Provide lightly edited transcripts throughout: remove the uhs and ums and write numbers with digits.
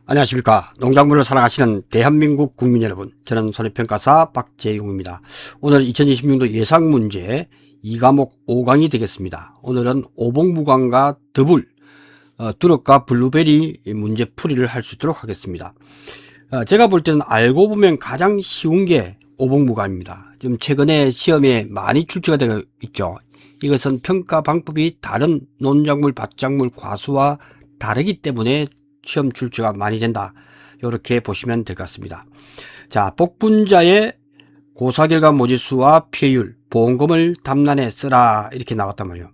안녕하십니까. 농작물을 사랑하시는 대한민국 국민 여러분, 저는 손해평가사 박재용입니다. 오늘 2026년도 예상문제 2과목 5강이 되겠습니다. 오늘은 오봉무광과 더블 두릅과 블루베리 문제 풀이를 할 수 있도록 하겠습니다. 제가 볼 때는 알고 보면 가장 쉬운 게 오봉무광입니다. 지금 최근에 시험에 많이 출제가 되고 있죠. 이것은 평가 방법이 다른 논작물, 밭작물, 과수와 다르기 때문에 시험 출제가 많이 된다. 이렇게 보시면 될 것 같습니다. 자, 복분자의 고사결과 모지수와 피해율, 보험금을 답란에 쓰라 이렇게 나왔단 말이에요.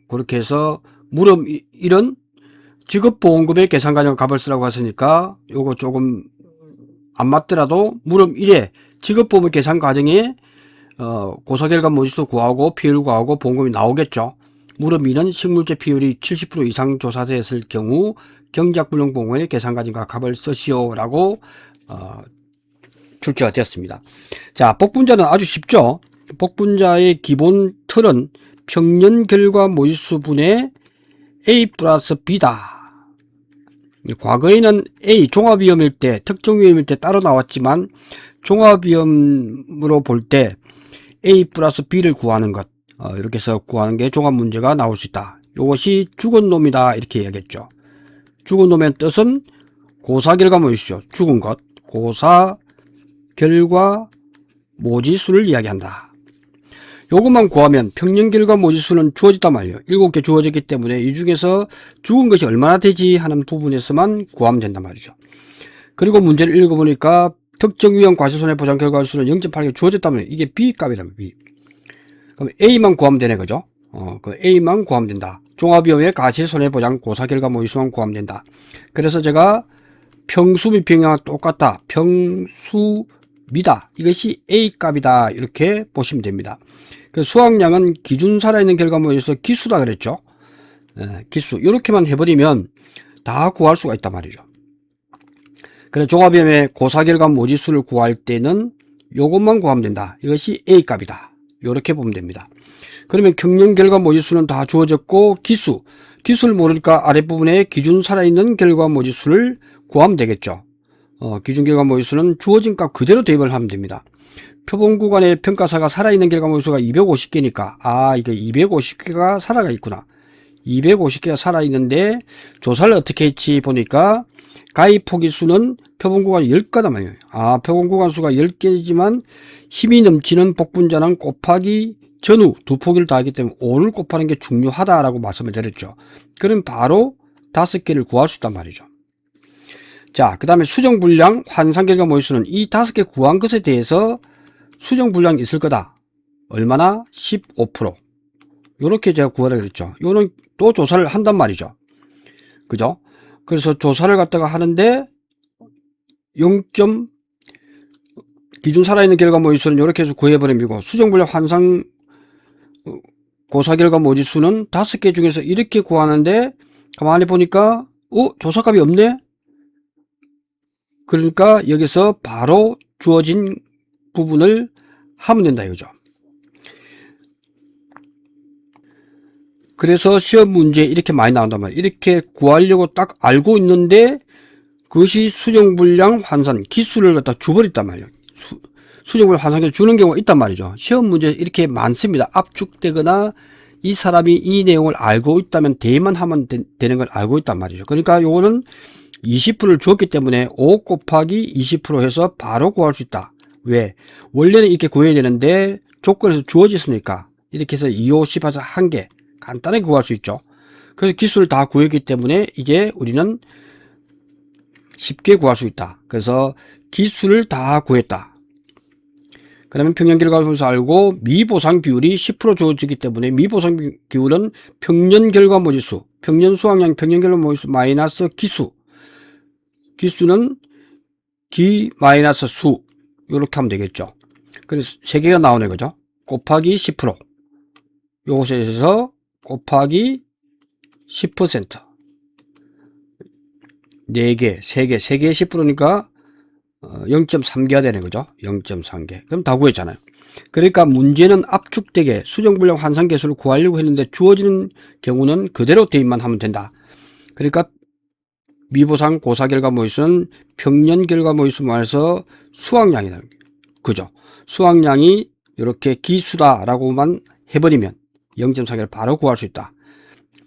그렇게 해서 물음 1은 직업보험금의 계산과정 값을 쓰라고 했으니까 요거 조금 안 맞더라도 물음 1에 직업보험 계산 과정에 고사결과 모지수 구하고 피해율 구하고 보험금이 나오겠죠. 물음 2는 식물제 피율이 70% 이상 조사됐을 경우 경작불능보험의 계산과정과 값을 쓰시오 라고 출제가 되었습니다. 자, 복분자는 아주 쉽죠. 복분자의 기본 틀은 평년 결과 모지수 분의 A 플러스 B다. 과거에는 A 종합위험일 때, 특정위험일 때 따로 나왔지만 종합위험으로 볼 때 A 플러스 B를 구하는 것, 이렇게 해서 구하는 게 종합문제가 나올 수 있다. 이것이 죽은 놈이다 이렇게 이야기했죠. 죽은 놈의 뜻은 고사결과 모지수죠. 죽은 것, 고사결과 모지수를 이야기한다. 요것만 구하면 평년결과 모지수는 주어졌단 말이에요. 7개 주어졌기 때문에 이 중에서 죽은 것이 얼마나 되지 하는 부분에서만 구하면 된단 말이죠. 그리고 문제를 읽어보니까 특정위험 과실손해보장 결과수는 0.8개 주어졌다면 이게 B값이라면 B. 그럼 A만 구하면 되네, 그죠? 그 A만 구하면 된다. 종합위험의 과실손해보장 고사결과 모지수만 구하면 된다. 그래서 제가 평수 및 평형과 똑같다. 평수미다. 이것이 A값이다. 이렇게 보시면 됩니다. 그 수확량은 기준 살아있는 결과 모지수 기수다 그랬죠. 기수. 이렇게만 해버리면 다 구할 수가 있단 말이죠. 그래서 종합위험의 고사결과 모지수를 구할 때는 요것만 구하면 된다. 이것이 A값이다. 이렇게 보면 됩니다. 그러면 경영결과 모지수는 다 주어졌고 기수를 모르니까 아랫부분에 기준 살아있는 결과 모지수를 구하면 되겠죠. 기준결과 모지수는 주어진 값 그대로 대입을 하면 됩니다. 표본구간의 평가사가 살아있는 결과 모지수가 250개니까 이게 250개가 살아가 있구나. 250개가 살아있는데 조사를 어떻게 했지 보니까 가입 포기수는 표본구간이 10개다 말이에요. 표본구간 수가 10개지만 힘이 넘치는 복분자는 곱하기 전후 두 포기를 다 하기 때문에 5를 곱하는 게 중요하다라고 말씀을 드렸죠. 그럼 바로 5개를 구할 수 있단 말이죠. 자, 그 다음에 수정불량, 환상결과 모지수는 이 5개 구한 것에 대해서 수정불량이 있을 거다. 얼마나? 15%. 요렇게 제가 구하라 그랬죠. 요는 또 조사를 한단 말이죠. 그죠? 그래서 조사를 갖다가 하는데 0. 기준 살아있는 결과 모지수는 이렇게 해서 구해버리고 수정불량 환상 고사결과 모지수는 5개 중에서 이렇게 구하는데 가만히 보니까 조사값이 없네. 그러니까 여기서 바로 주어진 부분을 하면 된다 이거죠. 그래서 시험 문제에 이렇게 많이 나온단 말이에요. 이렇게 구하려고 딱 알고 있는데 그것이 수정불량 환산 기수를 갖다 줘버렸단 말이에요. 수정불량 환산기를 주는 경우가 있단 말이죠. 시험 문제 이렇게 많습니다. 압축되거나 이 사람이 이 내용을 알고 있다면 대입만 하면 되는 걸 알고 있단 말이죠. 그러니까 요거는 20%를 주었기 때문에 5 곱하기 20% 해서 바로 구할 수 있다. 왜? 원래는 이렇게 구해야 되는데 조건에서 주어졌으니까 이렇게 해서 2, 50 해서 1개 간단하게 구할 수 있죠. 그래서 기수를 다 구했기 때문에 이제 우리는 쉽게 구할 수 있다. 그래서 기수를 다 구했다. 그러면 평년결과모지수 알고 미보상 비율이 10% 주어지기 때문에 미보상 비율은 평년결과모지수, 평년수확량 평년결과모지수 마이너스 기수는 기 마이너스 수 이렇게 하면 되겠죠. 그래서 3개가 나오는 거죠. 곱하기 10% 요것에서 곱하기 10% 4개, 3개, 3개의 10%니까 0.3개가 되는 거죠. 0.3개. 그럼 다 구했잖아요. 그러니까 문제는 압축되게 수정불량 환산계수를 구하려고 했는데 주어지는 경우는 그대로 대입만 하면 된다. 그러니까 미보상 고사 결과모의수는 평년 결과모의수만해서 수확량이다. 그죠? 수확량이 이렇게 기수다라고만 해버리면 0.4개를 바로 구할 수 있다.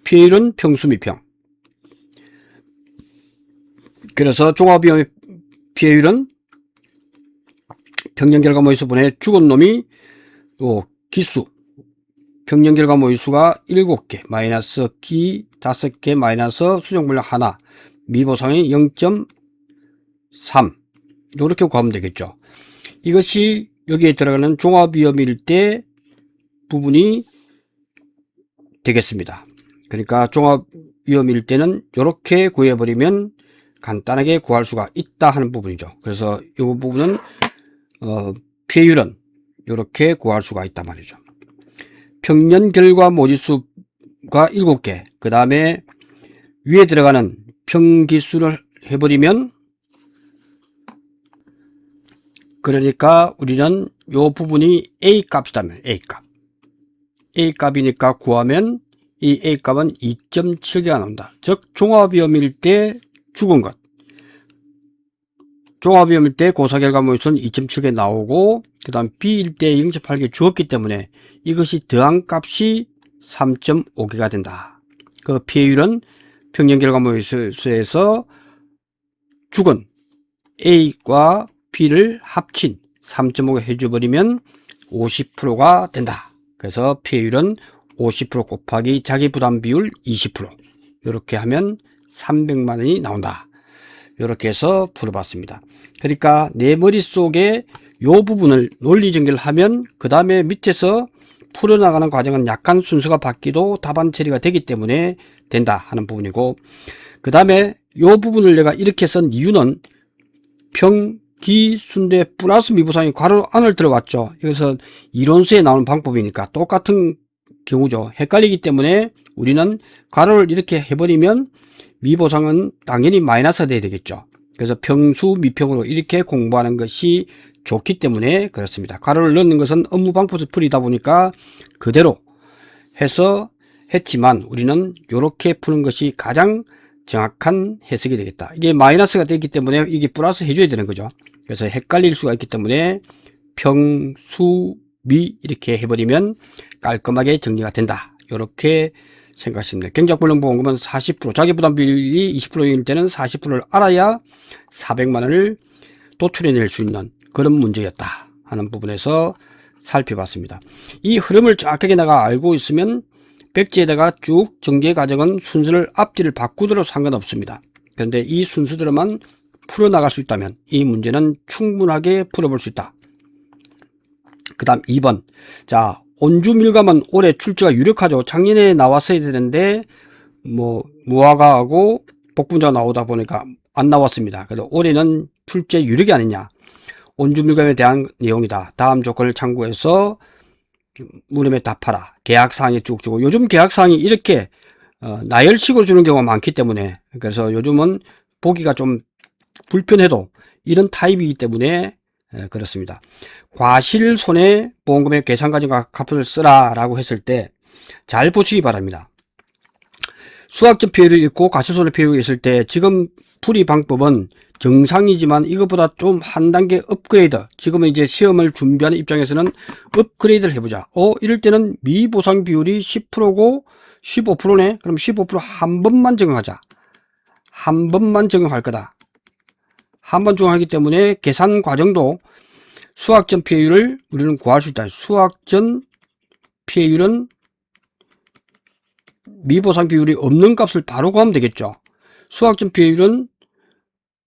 피해율은 평수 미평. 그래서 종합위험의 피해율은 평년 결과모의수분의 죽은 놈이 기수, 평년 결과모의수가 7개 마이너스 기 5개 마이너스 수정분량 하나, 미보상이 0.3 이렇게 구하면 되겠죠. 이것이 여기에 들어가는 종합위험일대 부분이 되겠습니다. 그러니까 종합위험일대는 이렇게 구해버리면 간단하게 구할 수가 있다 하는 부분이죠. 그래서 이 부분은 피해율은 이렇게 구할 수가 있단 말이죠. 평년 결과 모지수가 7개, 그 다음에 위에 들어가는 평기수를 해버리면, 그러니까 우리는 이 부분이 A 값이다면 A 값. A 값이니까 구하면 이 A 값은 2.7개가 나온다. 즉 종합위험일 때 죽은 것. 종합위험일 때 고사결과모의수는 2.7개 나오고, 그 다음 B일 때 0.8개 주었기 때문에 이것이 더한 값이 3.5개가 된다. 그 피해율은 평년결과모의수에서 죽은 A과 B를 합친 3.5개 해줘버리면 50%가 된다. 그래서 피해율은 50% 곱하기 자기부담비율 20%. 이렇게 하면 300만원이 나온다. 이렇게 해서 풀어봤습니다. 그러니까 내 머릿속에 요 부분을 논리 전개를 하면 그 다음에 밑에서 풀어나가는 과정은 약간 순서가 바뀌도 답안 처리가 되기 때문에 된다 하는 부분이고, 그 다음에 요 부분을 내가 이렇게 쓴 이유는 평기순대 플러스 미보상이 괄호 안을 들어왔죠. 그래서 이론서에 나오는 방법이니까 똑같은 경우죠. 헷갈리기 때문에 우리는 괄호를 이렇게 해버리면 미보상은 당연히 마이너스가 돼야 되겠죠. 그래서 평수 미평으로 이렇게 공부하는 것이 좋기 때문에 그렇습니다. 괄호를 넣는 것은 업무 방법에서 풀이다 보니까 그대로 해서 했지만 우리는 이렇게 푸는 것이 가장 정확한 해석이 되겠다. 이게 마이너스가 되기 때문에 이게 플러스 해줘야 되는 거죠. 그래서 헷갈릴 수가 있기 때문에 평수 미 이렇게 해버리면 깔끔하게 정리가 된다. 이렇게 생각하십니다. 경작불능보험금은 40%, 자기부담 비율이 20%일 때는 40%를 알아야 400만원을 도출해낼 수 있는 그런 문제였다 하는 부분에서 살펴봤습니다. 이 흐름을 정확하게 내가 알고 있으면 백지에다가 쭉 전개 과정은 순서를 앞뒤를 바꾸더라도 상관없습니다. 그런데 이 순서대로만 풀어나갈 수 있다면 이 문제는 충분하게 풀어볼 수 있다. 그 다음 2번. 자, 온주밀감은 올해 출제가 유력하죠. 작년에 나왔어야 되는데 무화과하고 복분자가 나오다 보니까 안 나왔습니다. 그래서 올해는 출제 유력이 아니냐. 온주밀감에 대한 내용이다. 다음 조건을 참고해서 물음에 답하라. 계약사항에 쭉 주고, 요즘 계약사항이 이렇게 나열식으로 주는 경우가 많기 때문에, 그래서 요즘은 보기가 좀 불편해도 이런 타입이기 때문에 그렇습니다. 과실손해보험금의 계산과정과 값을 쓰라 라고 했을 때 잘 보시기 바랍니다. 수학적 피해율이 있고 과실손해 피해율이 있을 때 지금 풀이 방법은 정상이지만 이것보다 좀 한 단계 업그레이드, 지금은 이제 시험을 준비하는 입장에서는 업그레이드를 해보자. 이럴 때는 미보상 비율이 10%고 15%네. 그럼 15% 한 번만 적용하자. 한 번만 적용할 거다. 한 번 적용하기 때문에 계산 과정도 수학전 피해율을 우리는 구할 수 있다. 수학전 피해율은 미보상 비율이 없는 값을 바로 구하면 되겠죠. 수학전 피해율은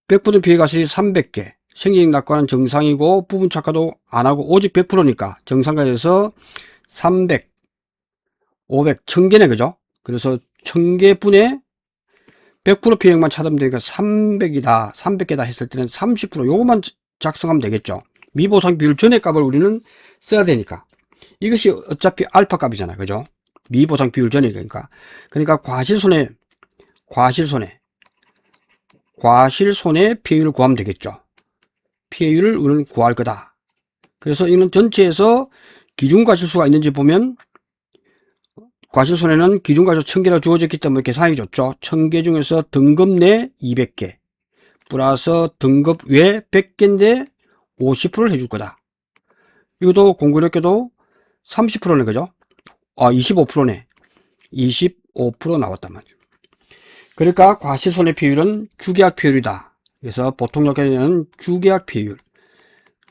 100% 피해 가실이 300개, 생리적 낙관은 정상이고 부분 착화도 안하고 오직 100%니까 정상가에서 300, 500, 1000개네. 그죠? 그래서 1000개 분의 100% 피해액만 찾으면 되니까 300이다, 300개다 했을 때는 30% 요것만 작성하면 되겠죠. 미보상 비율 전의 값을 우리는 써야 되니까. 이것이 어차피 알파 값이잖아요. 그죠? 미보상 비율 전이니까. 그러니까 과실손해 피해율을 구하면 되겠죠. 피해율을 우리는 구할 거다. 그래서 이는 전체에서 기준과실수가 있는지 보면 과실손해는 기준과실 1000개가 주어졌기 때문에 계산하기 좋죠. 1000개 중에서 등급 내 200개 플러스 등급 외 100개인데 50%를 해줄 거다. 이것도 공교롭게도 30%네, 그죠? 25%네. 25% 나왔단 말이에요. 그러니까 과실손해 비율은 주계약 비율이다. 그래서 보통 역에는 주계약 비율,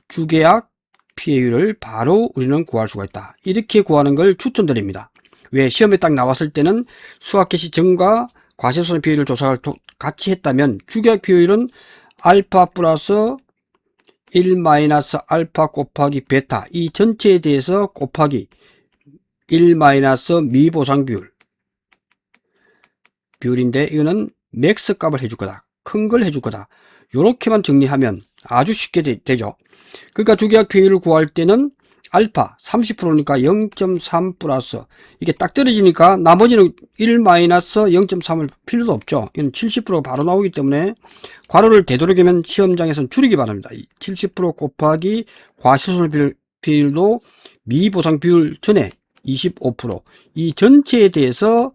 주계약 피해율을 바로 우리는 구할 수가 있다. 이렇게 구하는 걸 추천드립니다. 왜? 시험에 딱 나왔을 때는 수학 개시 전과 과실손해 비율을 조사를 같이 했다면 주계약 비율은 알파 플러스 1 마이너스 알파 곱하기 베타 이 전체에 대해서 곱하기 1 마이너스 미보상 비율인데 이거는 맥스 값을 해줄 거다. 큰 걸 해줄 거다. 요렇게만 정리하면 아주 쉽게 되죠. 그러니까 주계약 비율을 구할 때는 알파 30%니까 0.3 플러스 이게 딱 떨어지니까 나머지는 1 마이너스 0.3을 필요도 없죠. 이건 70% 바로 나오기 때문에 괄호를 되도록이면 시험장에서는 줄이기 바랍니다. 70% 곱하기 과실손해 비율도 미보상 비율 전에 25% 전체에 대해서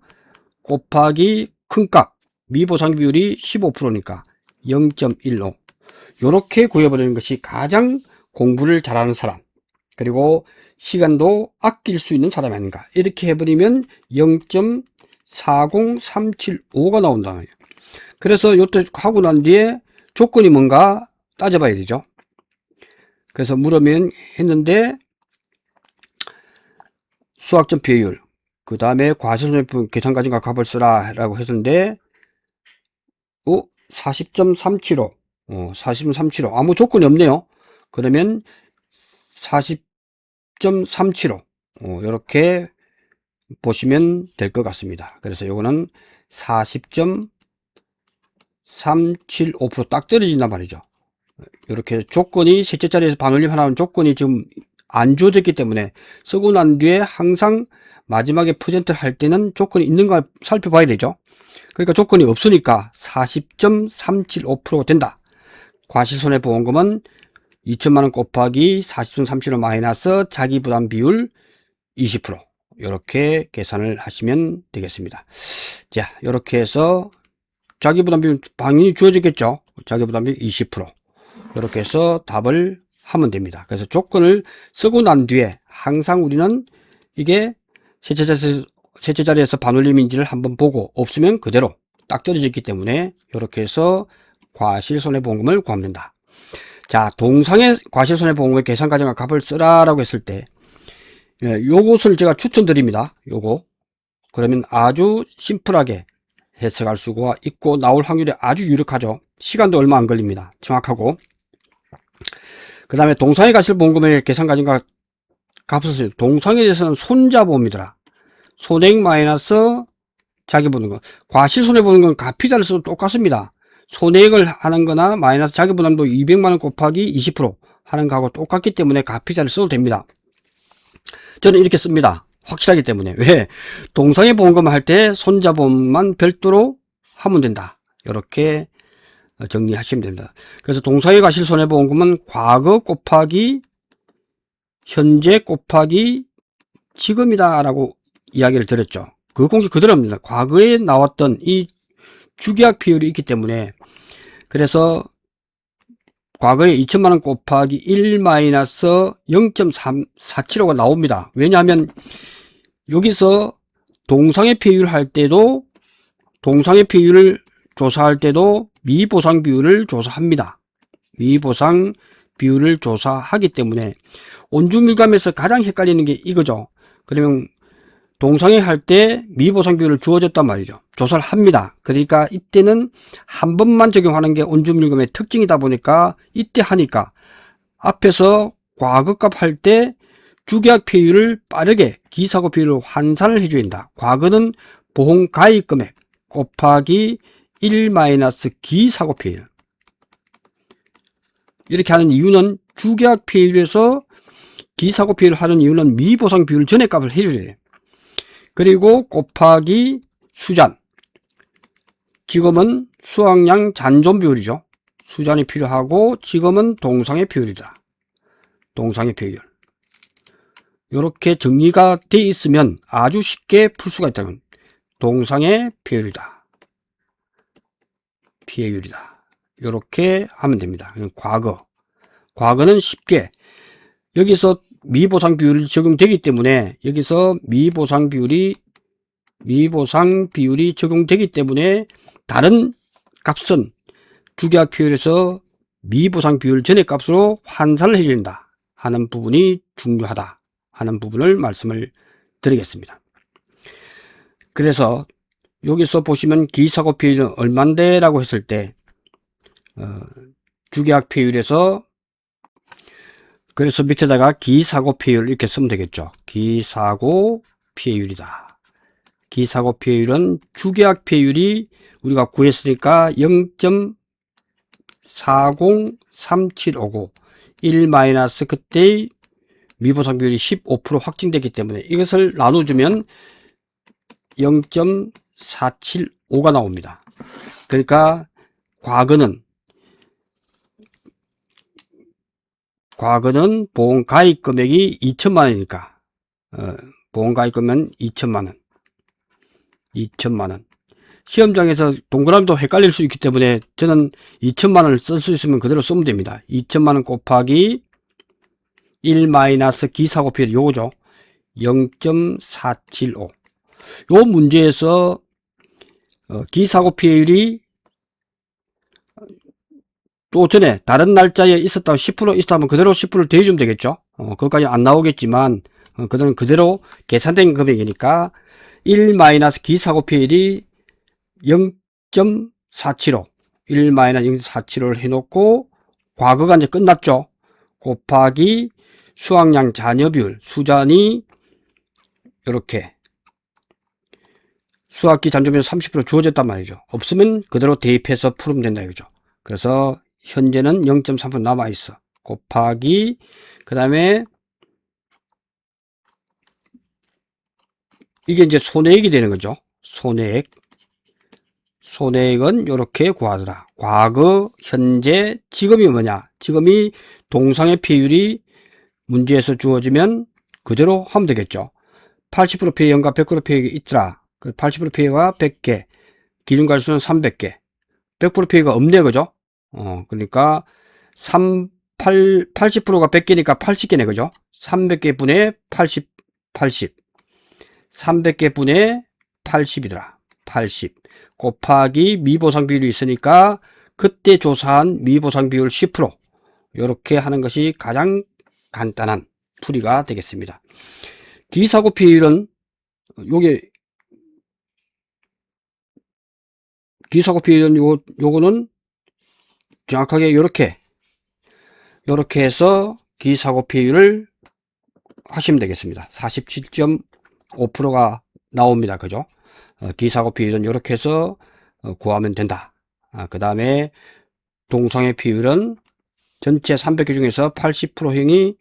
곱하기 큰 값 미보상 비율이 15%니까 0.15 요렇게 구해버리는 것이 가장 공부를 잘하는 사람 그리고 시간도 아낄 수 있는 사람이 아닌가. 이렇게 해버리면 0.40375가 나온다. 그래서 요때 하고 난 뒤에 조건이 뭔가 따져봐야 되죠. 그래서 물으면 했는데 수학적 비율 그 다음에 과실손해 계산과정과 값을 쓰라 라고 했는데 40.375 40.375 아무 조건이 없네요. 그러면 40.375 이렇게 보시면 될 것 같습니다. 그래서 요거는 40.375% 딱 떨어진단 말이죠. 이렇게 조건이 셋째 자리에서 반올림 하나는 조건이 지금 안 주어졌기 때문에 쓰고 난 뒤에 항상 마지막에 퍼센트를 할 때는 조건이 있는가 살펴봐야 되죠. 그러니까 조건이 없으니까 40.375%가 된다. 과실손해보험금은 2천만원 곱하기 40.375 마이너스 자기부담 비율 20% 이렇게 계산을 하시면 되겠습니다. 자, 이렇게 해서 자기부담 비율 당연히 주어지겠죠. 자기부담 비율 20% 이렇게 해서 답을 하면 됩니다. 그래서 조건을 쓰고 난 뒤에 항상 우리는 이게 셋째 자리에서 반올림인지를 한번 보고 없으면 그대로 딱 떨어졌기 때문에 이렇게 해서 과실손해보험금을 구하면 된다. 자, 동상의 과실손해보험금의 계산과정과 값을 쓰라라고 했을 때 요것을 제가 추천드립니다. 요거 그러면 아주 심플하게 해석할 수가 있고 나올 확률이 아주 유력하죠. 시간도 얼마 안 걸립니다. 정확하고 그 다음에 동상의 과실보험금의 계산과정과 값을 동상에 대해서는 손자보험이더라. 손해액 마이너스 자기부담금. 과실손해보험금은 가피자를 써도 똑같습니다. 손해액을 하는 거나 마이너스 자기부담도 200만원 곱하기 20% 하는 거하고 똑같기 때문에 가피자를 써도 됩니다. 저는 이렇게 씁니다. 확실하기 때문에. 왜? 동상의 보험금 할 때 손자보험만 별도로 하면 된다. 이렇게 정리하시면 됩니다. 그래서 동상의 과실손해보험금은 과거 곱하기 현재 곱하기 지금이다 라고 이야기를 드렸죠. 그 공식 그대로입니다. 과거에 나왔던 이 주계약 비율이 있기 때문에 그래서 과거에 2천만원 곱하기 1 마이너스 0.347호가 나옵니다. 왜냐하면 여기서 동상의 비율 할 때도 동상의 비율을 조사할 때도 미보상 비율을 조사합니다. 미보상 비율을 조사하기 때문에 온주밀감에서 가장 헷갈리는 게 이거죠. 그러면 동상회 할 때 미보상 비율을 주어졌단 말이죠. 조사를 합니다. 그러니까 이때는 한 번만 적용하는 게 온주밀감의 특징이다 보니까 이때 하니까 앞에서 과거값 할 때 주계약 비율을 빠르게 기사고 비율로 환산을 해줘야 된다. 과거는 보험 가입 금액 곱하기 1 마이너스 기사고 비율 이렇게 하는 이유는 주계약 비율에서 기사고 비율을 하는 이유는 미보상 비율 전에 값을 해줘야 돼요. 그리고 곱하기 수잔. 지금은 수확량 잔존 비율이죠. 수잔이 필요하고 지금은 동상의 비율이다. 동상의 비율. 이렇게 정리가 되어 있으면 아주 쉽게 풀 수가 있다는 동상의 피해율이다. 피해율이다. 이렇게 하면 됩니다. 과거는 쉽게 여기서 미보상 비율이 적용되기 때문에 여기서 미보상 비율이 적용되기 때문에 다른 값은 주계약 피율에서 미보상 비율 전의 값으로 환산을 해야 된다 하는 부분이 중요하다 하는 부분을 말씀을 드리겠습니다. 그래서 여기서 보시면 기사고 피율은 얼만데 라고 했을 때 주계약 피율에서 그래서 밑에다가 기사고 피율 이렇게 쓰면 되겠죠. 기사고 피해율이다. 기사고 피해율은 주계약 피해율이 우리가 구했으니까 0.403759 1 마이너스 그때의 미보상 비율이 15% 확정됐기 때문에 이것을 나눠주면 0.475가 나옵니다. 그러니까 과거는 보험가입 금액이 2천만원이니까 보험가입 금액은 2천만원 시험장에서 동그라미도 헷갈릴 수 있기 때문에 저는 2천만원을 쓸 수 있으면 그대로 쓰면 됩니다. 2천만원 곱하기 1 마이너스 기사고 피해율 요거죠. 0.475 요 문제에서 기사고 피해율이 또 전에 다른 날짜에 있었다 10% 있었다면 그대로 10%를 더해주면 되겠죠. 그것까지 안 나오겠지만 그들은 그대로 계산된 금액이니까 1 마이너스 기사고 피해율이 0.475 1 마이너스 0.475를 해놓고 과거가 이제 끝났죠. 곱하기 수확량 잔여 비율 수잔이 이렇게 수확기 잔존비율 30% 주어졌단 말이죠. 없으면 그대로 대입해서 풀으면 된다 이거죠. 그래서 현재는 0.3% 남아있어. 곱하기 그 다음에 이게 이제 손해액이 되는 거죠. 손해액은 이렇게 구하더라. 과거, 현재, 지금이 뭐냐? 지금이 동상의 피해율이 문제에서 주어지면 그대로 하면 되겠죠. 80% 피해연과 100% 피해가 있더라. 80% 피해가 100개, 기준가수는 300개, 100% 피해가 없네, 그죠? 그러니까 80%가 100개니까 80개네, 그죠? 300개 분의 80. 300개 분의 80이더라. 80 곱하기 미보상 비율이 있으니까 그때 조사한 미보상 비율 10% 이렇게 하는 것이 가장 간단한 풀이가 되겠습니다. 기사고 피해율은 기사고 피해율은 요거는 정확하게 요렇게 해서 기사고 피해율을 하시면 되겠습니다. 47.5%가 나옵니다. 그죠? 기사고 피해율은 이렇게 해서 구하면 된다. 그 다음에 동상의 피해율은 전체 300개 중에서 80%행이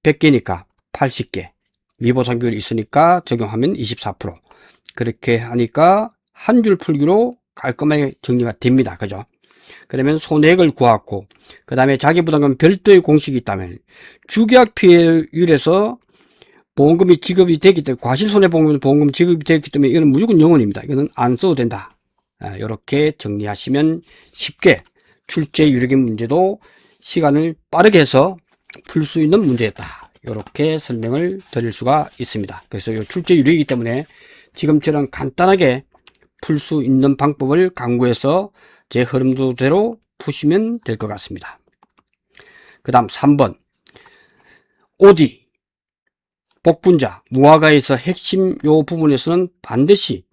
100개니까 80개 미보상 비율이 있으니까 적용하면 24% 그렇게 하니까 한 줄 풀기로 깔끔하게 정리가 됩니다. 그죠? 그러면 손해액을 구하고 그 다음에 자기부담금 별도의 공식이 있다면 주계약 피해율에서 보험금이 지급이 되기 때문에 과실손해보험금 지급이 되기 때문에 이거는 무조건 0원입니다. 이거는 안 써도 된다. 이렇게 정리하시면 쉽게 출제 유력인 문제도 시간을 빠르게 해서 풀 수 있는 문제였다. 이렇게 설명을 드릴 수가 있습니다. 그래서 출제 유력이기 때문에 지금처럼 간단하게 풀 수 있는 방법을 강구해서 제 흐름대로 푸시면 될 것 같습니다. 그 다음 3번 OD 복분자 무화과에서 핵심 요 부분에서는 반드시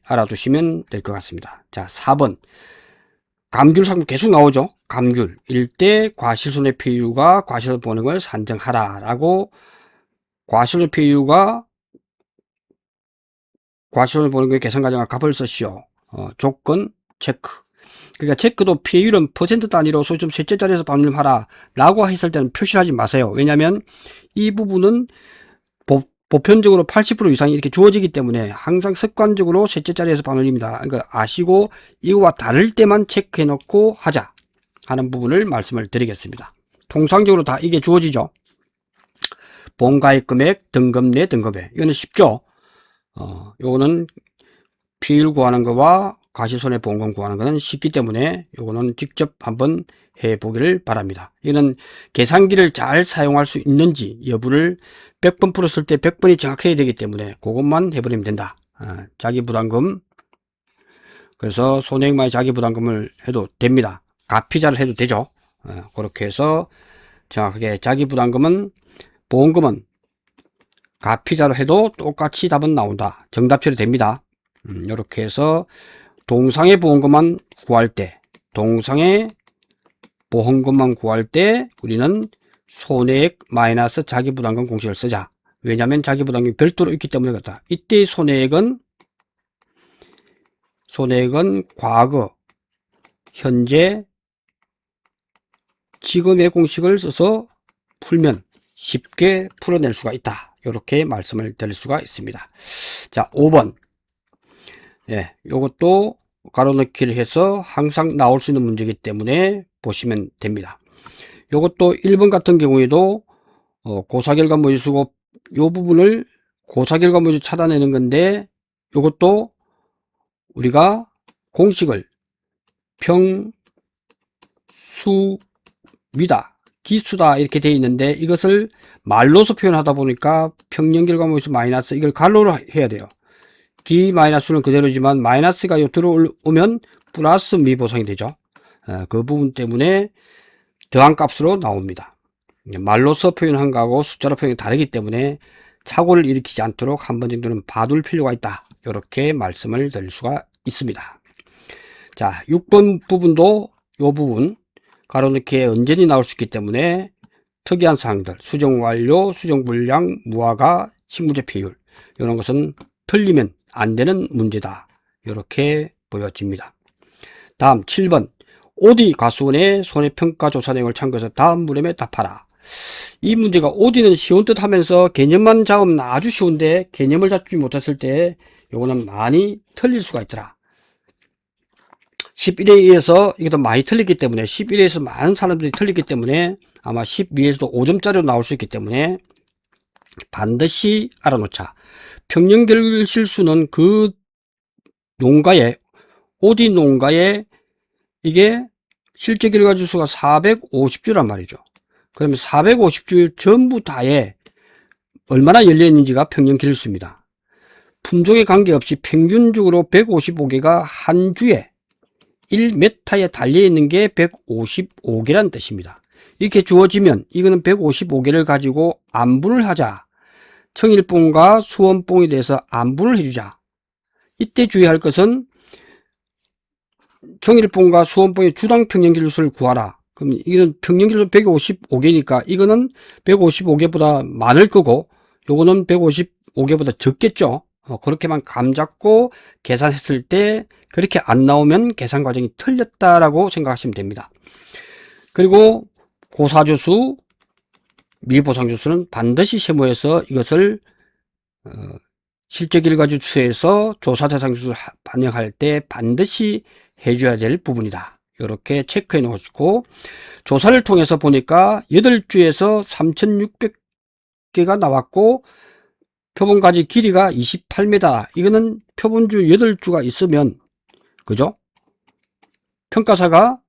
알아두시면 될 것 같습니다. 자 4번 감귤 상품 계속 나오죠. 감귤 일대 과실손해피해율과 과실보험을 산정하라 라고 과실손해피해율과 과실손해보험의 계산과정과 값을 쓰시오. 조건 체크. 그러니까 체크도 피해율은 퍼센트 단위로 소수점 셋째 자리에서 반영하라 라고 했을 때는 표시하지 마세요. 왜냐하면 이 부분은 보편적으로 80% 이상이 이렇게 주어지기 때문에 항상 습관적으로 셋째 자리에서 반올립니다. 그러니까 아시고 이거와 다를 때만 체크해 놓고 하자 하는 부분을 말씀을 드리겠습니다. 통상적으로 다 이게 주어지죠. 보험가입 금액, 등급 내 등급에. 이거는 쉽죠. 요거는 피해율 구하는 거와 과실손해보험금 구하는 거는 쉽기 때문에 요거는 직접 한번 해보기를 바랍니다. 이거는 계산기를 잘 사용할 수 있는지 여부를 100번 풀었을 때 100번이 정확해야 되기 때문에 그것만 해버리면 된다. 자기부담금, 그래서 손해액만의 자기부담금을 해도 됩니다. 가피자를 해도 되죠. 그렇게 해서 정확하게 자기부담금은, 보험금은 가피자로 해도 똑같이 답은 나온다. 정답 처리됩니다. 이렇게 해서 동상의 보험금만 구할 때, 동상의 보험금만 구할 때 우리는 손해액 마이너스 자기부담금 공식을 쓰자. 왜냐하면 자기부담금이 별도로 있기 때문에 그렇다. 이때 손해액은 과거, 현재, 지금의 공식을 써서 풀면 쉽게 풀어낼 수가 있다. 이렇게 말씀을 드릴 수가 있습니다. 자, 5번. 예, 요것도 가로넣기를 해서 항상 나올 수 있는 문제이기 때문에 보시면 됩니다. 요것도 1번 같은 경우에도 고사결과모의수고 요 부분을 고사결과모의수 찾아내는 건데, 요것도 우리가 공식을 평수미다, 기수다 이렇게 되어 있는데, 이것을 말로서 표현하다 보니까 평년결과모의수 마이너스 이걸 갈로로 해야 돼요. 기 마이너스는 그대로지만 마이너스가 들어오면 플러스 미보상이 되죠. 그 부분 때문에 더한 값으로 나옵니다. 말로서 표현한 거하고 숫자로 표현이 다르기 때문에 착오를 일으키지 않도록 한 번 정도는 봐둘 필요가 있다. 이렇게 말씀을 드릴 수가 있습니다. 자, 6번 부분도 이 부분 가로넣기에 언제니 나올 수 있기 때문에 특이한 사항들, 수정 완료, 수정 불량, 무화과, 실무제 피율, 이런 것은 틀리면 안 되는 문제다. 이렇게 보여집니다. 다음 7번. 오디 가수원의 손해평가조사 내용을 참고해서 다음 물음에 답하라. 이 문제가 오디는 쉬운 듯 하면서 개념만 잡으면 아주 쉬운데 개념을 잡지 못했을 때 요거는 많이 틀릴 수가 있더라. 11에 의해서 이것도 많이 틀리기 때문에 11에서 많은 사람들이 틀리기 때문에 아마 12에서도 5점짜리로 나올 수 있기 때문에 반드시 알아놓자. 평년결 실수는 그 농가에, 오디 농가에 이게 실제 결과 주수가 450주란 말이죠. 그러면 450주 전부 다에 얼마나 열려있는지가 평년결수입니다. 품종에 관계없이 평균적으로 155개가 한 주에 1m에 달려있는 게 155개란 뜻입니다. 이렇게 주어지면 이거는 155개를 가지고 안분을 하자. 청일봉과 수원봉에 대해서 안분을 해주자. 이때 주의할 것은 청일봉과 수원봉의 주당 평년결수를 구하라. 그럼 이건 평년결수 155개니까 이거는 155개보다 많을 거고 요거는 155개보다 적겠죠. 그렇게만 감 잡고 계산했을 때 그렇게 안 나오면 계산 과정이 틀렸다라고 생각하시면 됩니다. 그리고 고사주수, 미보상주수는 반드시 세무에서 이것을 실제 결과주수에서 조사대상주수 반영할 때 반드시 해줘야 될 부분이다. 이렇게 체크해 놓으시고, 조사를 통해서 보니까 8주에서 3,600개가 나왔고 표본가지 길이가 28m. 이거는 표본주 8주가 있으면, 그죠? 평가사가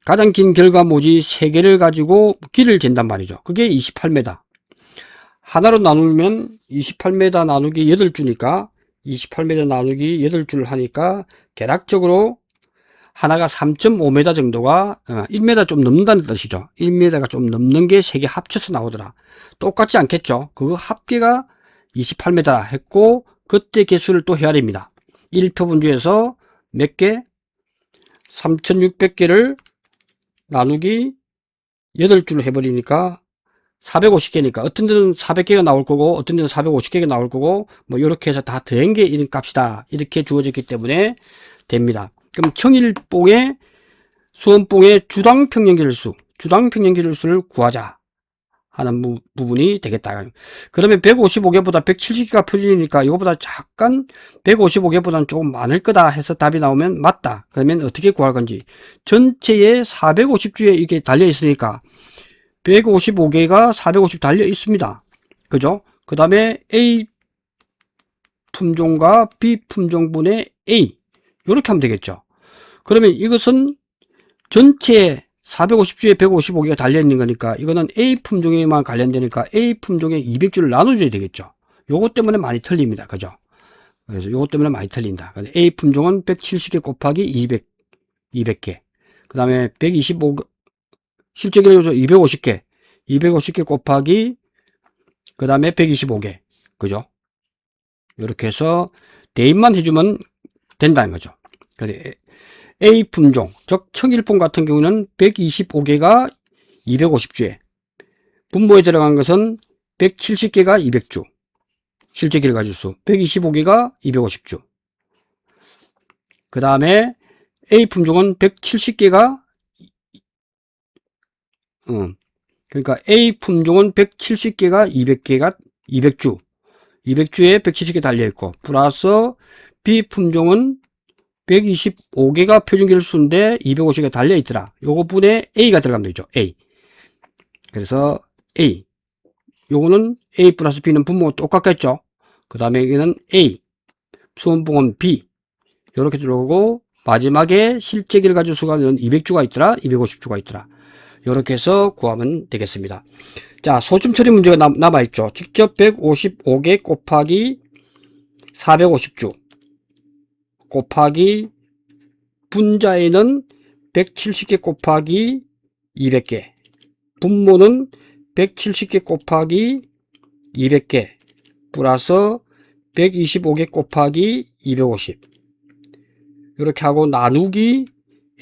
가장 긴 결과모지 3개를 가지고 길이를 잰단 말이죠. 그게 28m. 하나로 나누면 28m 나누기 8주니까 28m 나누기 8주를 하니까 대략적으로 하나가 3.5m 정도가 1m 좀 넘는다는 뜻이죠. 1m가 좀 넘는 게 3개 합쳐서 나오더라. 똑같지 않겠죠. 그거 합계가 28m 했고 그때 개수를 또 해야 됩니다. 1표본주에서 몇 개? 3600개를 나누기 8주를 해버리니까 450개니까 어떤 데는 400개가 나올 거고 어떤 데는 450개가 나올 거고 뭐 이렇게 해서 다 더한 게 이런 값이다. 이렇게 주어졌기 때문에 됩니다. 그럼 청일봉의 수원봉의 주당 평년결수를 구하자 하는 부분이 되겠다. 그러면 155개보다 170개가 표준이니까 이거보다 잠깐 155개보다는 조금 많을 거다 해서 답이 나오면 맞다. 그러면 어떻게 구할 건지, 전체에 450주에 이게 달려 있으니까 155개가 450 달려 있습니다. 그죠? 그 다음에 A 품종과 B 품종분의 A. 이렇게 하면 되겠죠. 그러면 이것은 전체 450주에 155개가 달려있는 거니까 이거는 A 품종에만 관련되니까 A 품종에 200주를 나눠줘야 되겠죠. 요것 때문에 많이 틀립니다. 그죠? 그래서 요것 때문에 많이 틀린다. A 품종은 170개 곱하기 200개. 그 다음에 125, 실제 결과로 250개. 250개 곱하기, 그 다음에 125개. 그죠? 이렇게 해서 대입만 해주면 된다는 거죠. A 품종, 즉 청일봉 같은 경우는 125개가 250주에, 분모에 들어간 것은 170개가 200주, 실제 결과주수 125개가 250주. 그 다음에 A 품종은 170개가 그러니까 A 품종은 170개가 200개가 200주, 200주에 170개 달려있고, 플러스 B 품종은 125개가 표준결수인데 250개 달려있더라. 요거 분에 A가 들어가면 되죠. A. 그래서 A. 요거는 A 플러스 B는 분모가 똑같겠죠. 그 다음에 여기는 A. 수원봉은 B. 요렇게 들어오고, 마지막에 실제 결과주수가 200주가 있더라. 250주가 있더라. 요렇게 해서 구하면 되겠습니다. 자, 소점 처리 문제가 남아있죠. 직접 155개 곱하기 450주 곱하기 분자에는 170개 곱하기 200개, 분모는 170개 곱하기 200개 플러스 125개 곱하기 250. 이렇게 하고 나누기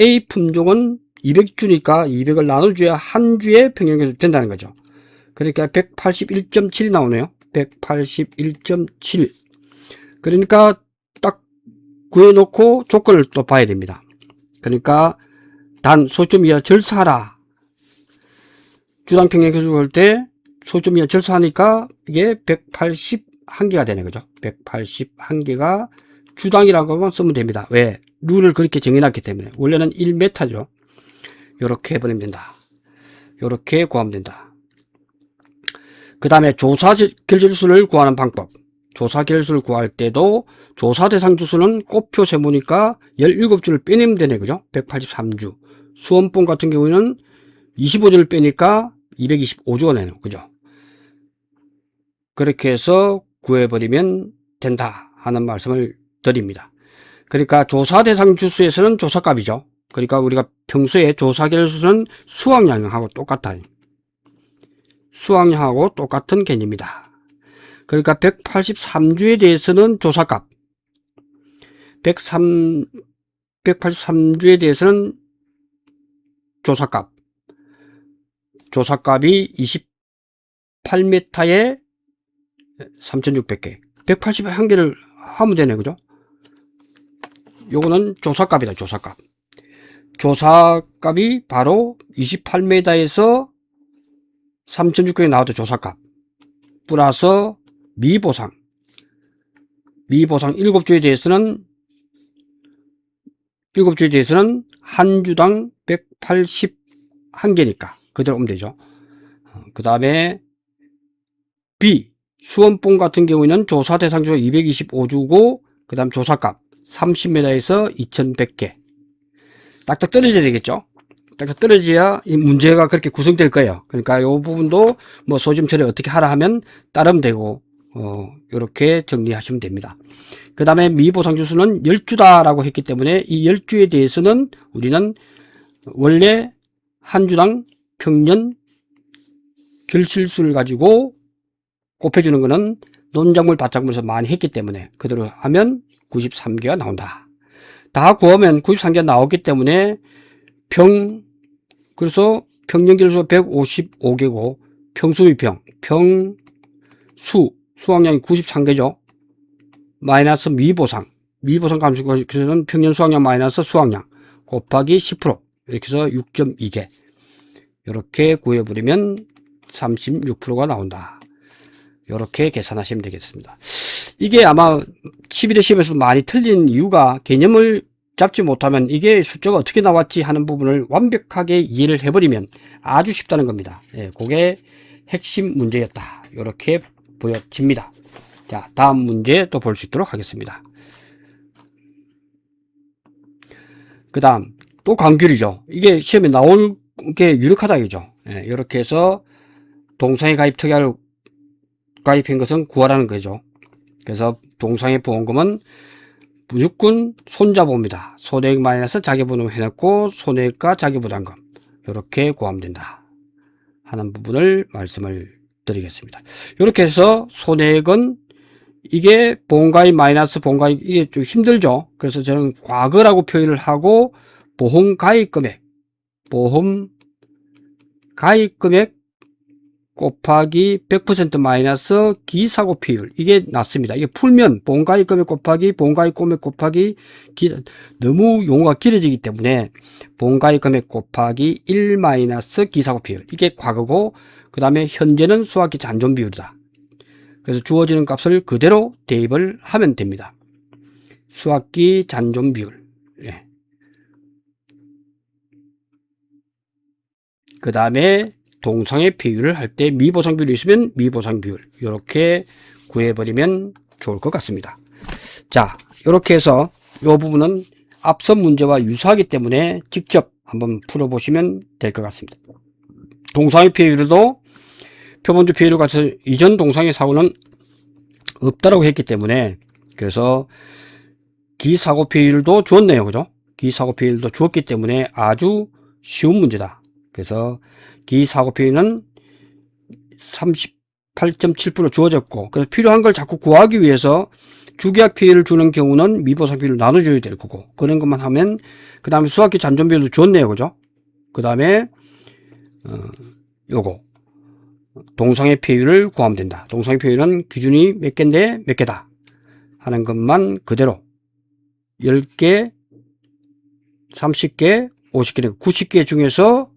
A 품종은 200주니까 200을 나눠줘야 한 주의 평균계수 된다는 거죠. 그러니까 181.7이 나오네요. 181.7. 그러니까 딱 구해놓고 조건을 또 봐야 됩니다. 그러니까 단 소점 이하 절사하라. 주당 평균계수 할 때 소점 이하 절사하니까 이게 181개가 되는 거죠. 181개가 주당이라고만 쓰면 됩니다. 왜? 룰을 그렇게 정해놨기 때문에. 원래는 1m죠. 요렇게 해버리면 된다. 요렇게 구하면 된다. 그 다음에 조사 결절수를 구하는 방법. 조사 결절수를 구할 때도 조사 대상 주수는 꽃표 세모니까 17주를 빼내면 되네. 그죠? 183주. 수원봉 같은 경우에는 25주를 빼니까 225주가 되네요. 그죠? 그렇게 해서 구해버리면 된다 하는 말씀을 드립니다. 그러니까 조사 대상 주수에서는 조사값이죠. 그러니까 우리가 평소에 조사 결수는 수확량하고 똑같다. 수확량하고 똑같은 개념이다. 그러니까 183주에 대해서는 조사값, 183주에 대해서는 조사값, 조사값이 28m에 3600개, 181개를 하면 되네. 그죠? 요거는 조사값이다. 조사값. 조사값이 바로 28m에서 3600개 나왔던 조사값 플러스 미보상 7주에 대해서는 한 주당 181개니까 그대로 오면 되죠. 그 다음에 B 수원봉 같은 경우에는 조사 대상주가 225주고 그 다음 조사값 30m에서 2100개 딱딱 떨어져야 되겠죠. 딱딱 떨어져야 이 문제가 그렇게 구성될 거예요. 그러니까 이 부분도 뭐 소점 처리 어떻게 하라 하면 따르면 되고 이렇게 정리하시면 됩니다. 그 다음에 미보상 주수는 10주다라고 했기 때문에 이 10주에 대해서는 우리는 원래 한 주당 평년 결실수를 가지고 곱해주는 거는 논작물 밭작물에서 많이 했기 때문에 그대로 하면 93개가 나온다. 다 구하면 93개가 나오기 때문에 그래서 평년결수 155개고 평수미평, 수확량이 93개죠. 마이너스 미보상 감수는 평년 수확량 마이너스 수확량 곱하기 10% 이렇게 해서 6.2개 이렇게 구해버리면 36%가 나온다. 이렇게 계산하시면 되겠습니다. 이게 아마 11회 시험에서 많이 틀린 이유가 개념을 잡지 못하면 이게 숫자가 어떻게 나왔지 하는 부분을 완벽하게 이해를 해버리면 아주 쉽다는 겁니다. 예, 그게 핵심 문제였다. 이렇게 보여집니다. 자, 다음 문제 또 볼 수 있도록 하겠습니다. 그 다음 또 관귤이죠. 이게 시험에 나올 게 유력하다 이죠. 예, 이렇게 해서 동상에 가입 특약을 가입한 것은 구하라는 거죠. 그래서 동상의 보험금은 무조건 손자보험이다. 손해액 마이너스 자기부담 해놓고 손해액과 자기부담금 이렇게 구하면 된다 하는 부분을 말씀을 드리겠습니다. 이렇게 해서 손해액은 이게 보험가입 마이너스 보험가입 이게 좀 힘들죠. 그래서 저는 과거라고 표현을 하고 보험가입금액 곱하기 100% 마이너스 기사고 피율 이게 낫습니다. 이게 풀면 보험가입금액 곱하기 보험가입금액 곱하기 너무 용어가 길어지기 때문에 보험가입금액 곱하기 1 마이너스 기사고 피율 이게 과거고 그 다음에 현재는 수학기 잔존 비율이다. 그래서 주어지는 값을 그대로 대입을 하면 됩니다. 수학기 잔존 비율. 예. 그 다음에 동상의 비율을 할 때 미보상 비율이 있으면 미보상 비율 이렇게 구해버리면 좋을 것 같습니다. 자, 이렇게 해서 이 부분은 앞선 문제와 유사하기 때문에 직접 한번 풀어보시면 될 것 같습니다. 동상의 비율도 표본주 비율을 가서 이전 동상의 사고는 없다라고 했기 때문에 그래서 기사고 비율도 주었네요. 그죠? 기사고 비율도 주었기 때문에 아주 쉬운 문제다. 그래서 기사고 비율은 38.7% 주어졌고 그래서 필요한 걸 자꾸 구하기 위해서 주기약 피해를 주는 경우는 미보상 비율을 나눠줘야 될 거고 그런 것만 하면 그 다음에 수학기 잔존 비율도 주었네요. 그죠? 그 다음에 요거 동상의 피해율을 구하면 된다. 동상의 피해율은 기준이 몇 개인데 몇 개다 하는 것만 그대로 10개 30개 50개 90개 중에서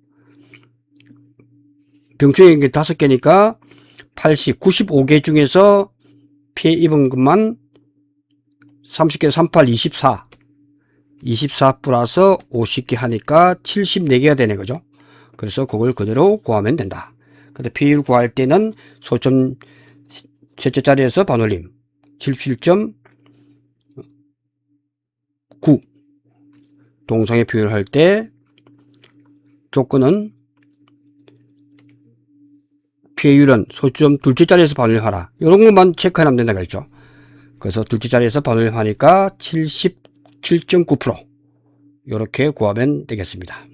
병충해 게 5개니까 80, 95개 중에서 피해 입은 것만 30개, 38, 24. 24 플러스 50개 하니까 74개가 되는 거죠. 그래서 그걸 그대로 구하면 된다. 근데 피해율 구할 때는 소점 셋째 자리에서 반올림 77.9. 동상의 피해율 할 때 조건은 피해율은 소점 둘째 자리에서 반올림하라. 이런 것만 체크하면 된다 그랬죠. 그래서 둘째 자리에서 반올림하니까 77.9% 이렇게 구하면 되겠습니다.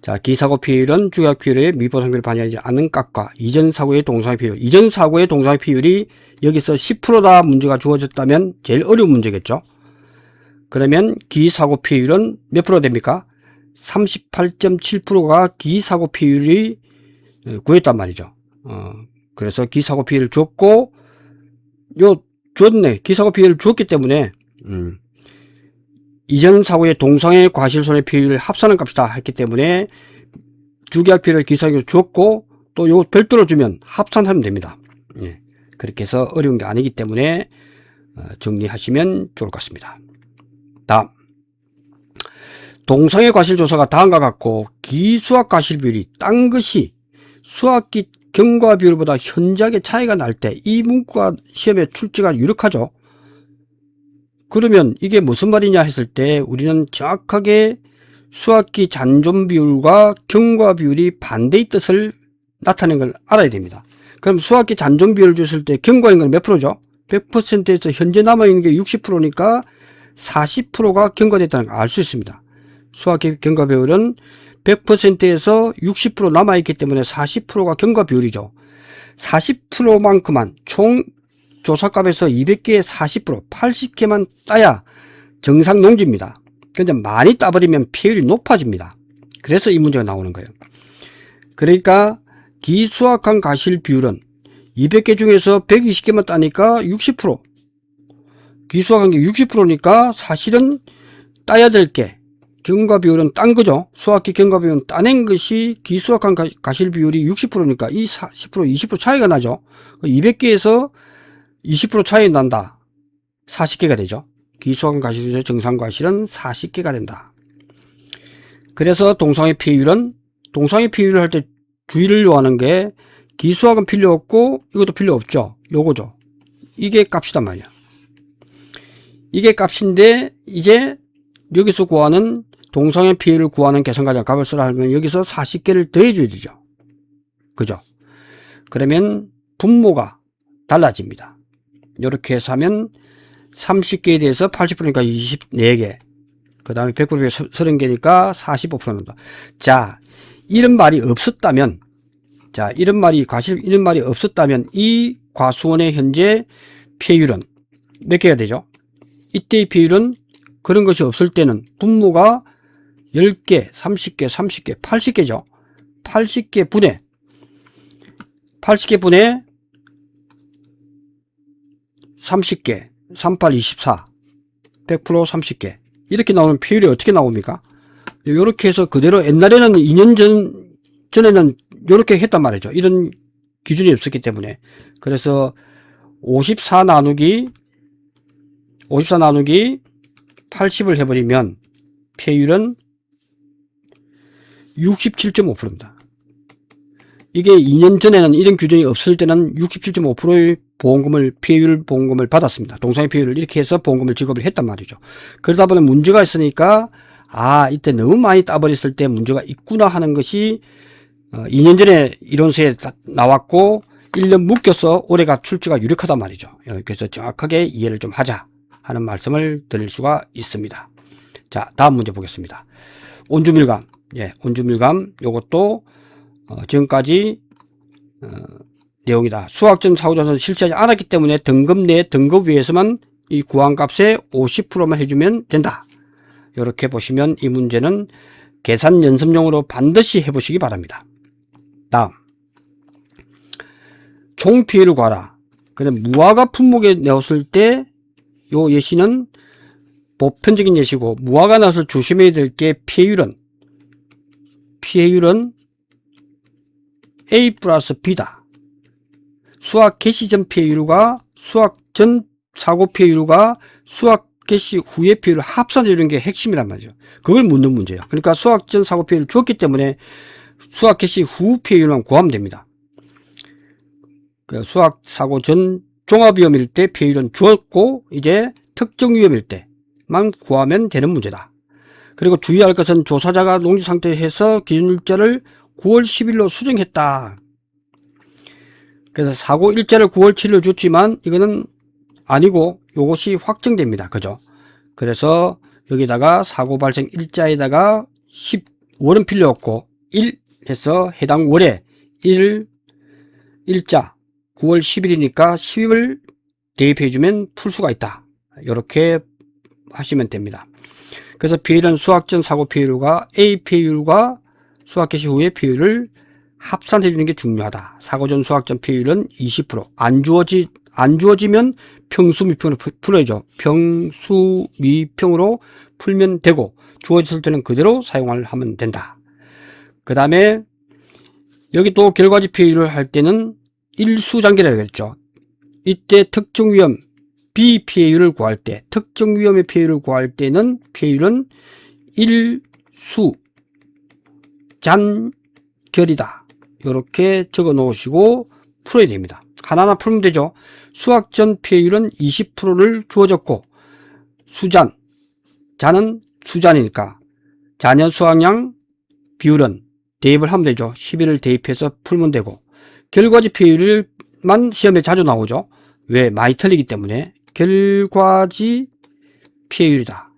자, 기사고 피해율은 주기약 피해율에 미보상비를 반영하지 않는 값과 이전 사고의 동상의 피해율. 이전 사고의 동상의 피해율이 여기서 10%다 문제가 주어졌다면 제일 어려운 문제겠죠. 그러면 기사고 피해율은 몇 프로 됩니까? 38.7%가 기사고 피해율이 구했단 말이죠. 그래서 기사고 피해를 줬고, 줬네. 기사고 피해를 줬기 때문에, 이전 사고의 동상의 과실손해 피해율을 합산한 값이다 했기 때문에, 주기약 피해를 기사고 줬고, 또 요 별도로 주면 합산하면 됩니다. 예. 그렇게 해서 어려운 게 아니기 때문에, 정리하시면 좋을 것 같습니다. 다음. 동상의 과실조사가 다음과 같고, 기수학 과실 비율이 딴 것이 수학기 경과 비율보다 현저하게 차이가 날 때 이 문과 시험에 출제가 유력하죠. 그러면 이게 무슨 말이냐 했을 때 우리는 정확하게 수학기 잔존 비율과 경과 비율이 반대의 뜻을 나타내는 걸 알아야 됩니다. 그럼 수학기 잔존 비율을 줬을 때 경과인 건 몇 프로죠? 100%에서 현재 남아있는 게 60%니까 40%가 경과됐다는 걸 알 수 있습니다. 수학기 경과 비율은 100%에서 60% 남아있기 때문에 40%가 경과 비율이죠. 40%만큼만 총 조사값에서 200개에 40%, 80개만 따야 정상 농지입니다. 근데 많이 따버리면 피해율이 높아집니다. 그래서 이 문제가 나오는 거예요. 그러니까 기수학한 과실 비율은 200개 중에서 120개만 따니까 60%. 기수학한 게 60%니까 사실은 따야 될 게 경과 비율은 딴 거죠. 수학기 경과 비율은 따낸 것이 기수학한 과실 비율이 60%니까 이 40%, 20% 차이가 나죠. 200개에서 20% 차이 난다. 40개가 되죠. 기수학한 과실에서 정상 과실은 40개가 된다. 그래서 동상의 피해율은 동상의 피해율을 할 때 주의를 요하는 게 기수학은 필요 없고 이것도 필요 없죠. 요거죠. 이게 값이단 말이야. 이게 값인데 이제 여기서 구하는 동상의 피해를 구하는 계산과정 값을 쓰라 하면 여기서 40개를 더해 줘야 되죠. 그죠? 그러면 분모가 달라집니다. 이렇게 해서 하면 30개에 대해서 80%니까 24개, 그 다음에 100%에 30개니까 45%입니다. 자, 이런 말이 없었다면, 이런 말이 없었다면 이 과수원의 현재 피해율은 몇 개가 되죠? 이때의 피해율은 그런 것이 없을 때는 분모가 10개, 30개, 30개, 80개죠. 80개 분의 30개, 38, 24, 100% 30개. 이렇게 나오는 피해율이 어떻게 나옵니까? 이렇게 해서 그대로 옛날에는 2년 전에는 이렇게 했단 말이죠. 이런 기준이 없었기 때문에. 그래서 54 나누기 80을 해버리면 피해율은 67.5%입니다. 이게 2년 전에는 이런 규정이 없을 때는 67.5%의 피해율 보험금을 받았습니다. 동상의 피해율을 이렇게 해서 보험금을 지급을 했단 말이죠. 그러다 보니 문제가 있으니까 이때 너무 많이 따버렸을 때 문제가 있구나 하는 것이 2년 전에 이론서에 나왔고 1년 묶여서 올해가 출제가 유력하단 말이죠. 그래서 정확하게 이해를 좀 하자 하는 말씀을 드릴 수가 있습니다. 자, 다음 문제 보겠습니다. 온주밀감. 온주밀감 요것도 지금까지 내용이다. 수학전 사고조사는 실시하지 않았기 때문에 등급 내 등급 위에서만 이 구한값의 50%만 해주면 된다. 이렇게 보시면 이 문제는 계산 연습용으로 반드시 해보시기 바랍니다. 다음, 총 피해를 구하라. 근데 무화과 품목에 넣었을 때 요 예시는 보편적인 예시고, 무화과 나서 조심해야 될 게 피해율은 A 플러스 B다. 수학 개시 전 피해율과 수학 전 사고 피해율과 수학 개시 후의 피해율을 합산해 주는 게 핵심이란 말이죠. 그걸 묻는 문제예요. 그러니까 수학 전 사고 피해율을 주었기 때문에 수학 개시 후 피해율만 구하면 됩니다. 수학 사고 전 종합위험일 때 피해율은 주었고 이제 특정 위험일 때만 구하면 되는 문제다. 그리고 주의할 것은 조사자가 농지 상태에서 기준일자를 9월 10일로 수정했다. 그래서 사고 일자를 9월 7일로 줬지만 이거는 아니고 요것이 확정됩니다. 그죠? 그래서 여기다가 사고 발생 일자에다가 10월은 필요 없고 1 해서 해당 월에 일자 9월 10일이니까 10을 대입해주면 풀 수가 있다. 이렇게 하시면 됩니다. 그래서 피해율은 수학전 사고 피해율과 A 피해율과 수학 개시 후의 피해율을 합산해 주는 게 중요하다. 사고 전 수학 전 피해율은 20%. 안 주어지면 평수미평으로 풀어야죠. 평수미평으로 풀면 되고, 주어졌을 때는 그대로 사용을 하면 된다. 그 다음에 여기 또 결과지 피해율을 할 때는 일수장기라고 했죠. 이때 특정 위험 B 피해율을 구할 때, 특정 위험의 피해율을 구할 때는 피해율은 일수잔결이다. 이렇게 적어 놓으시고 풀어야 됩니다. 하나하나 풀면 되죠. 수학 전 피해율은 20%를 주어졌고, 잔은 수잔이니까 잔여 수학량 비율은 대입을 하면 되죠. 11을 대입해서 풀면 되고, 결과지 피해율만 시험에 자주 나오죠. 왜? 많이 틀리기 때문에. 결과지 피해율이다.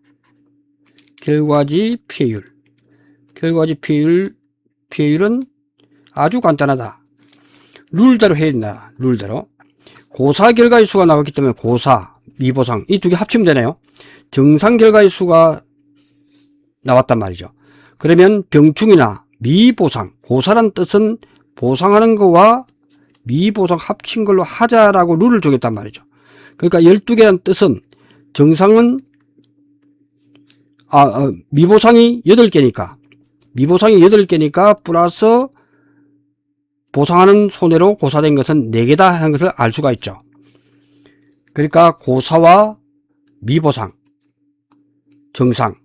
결과지 피해율은 아주 간단하다. 룰대로 해야 된다. 룰대로. 고사 결과의 수가 나왔기 때문에 고사, 미보상 이 두 개 합치면 되네요. 정상 결과의 수가 나왔단 말이죠. 그러면 병충이나 미보상, 고사란 뜻은 보상하는 거와 미보상 합친 걸로 하자라고 룰을 정했단 말이죠. 그러니까 12개란 뜻은 정상은 미보상이 8개니까 플러스 보상하는 손해로 고사된 것은 4개다 하는 것을 알 수가 있죠. 그러니까 고사와 미보상, 정상,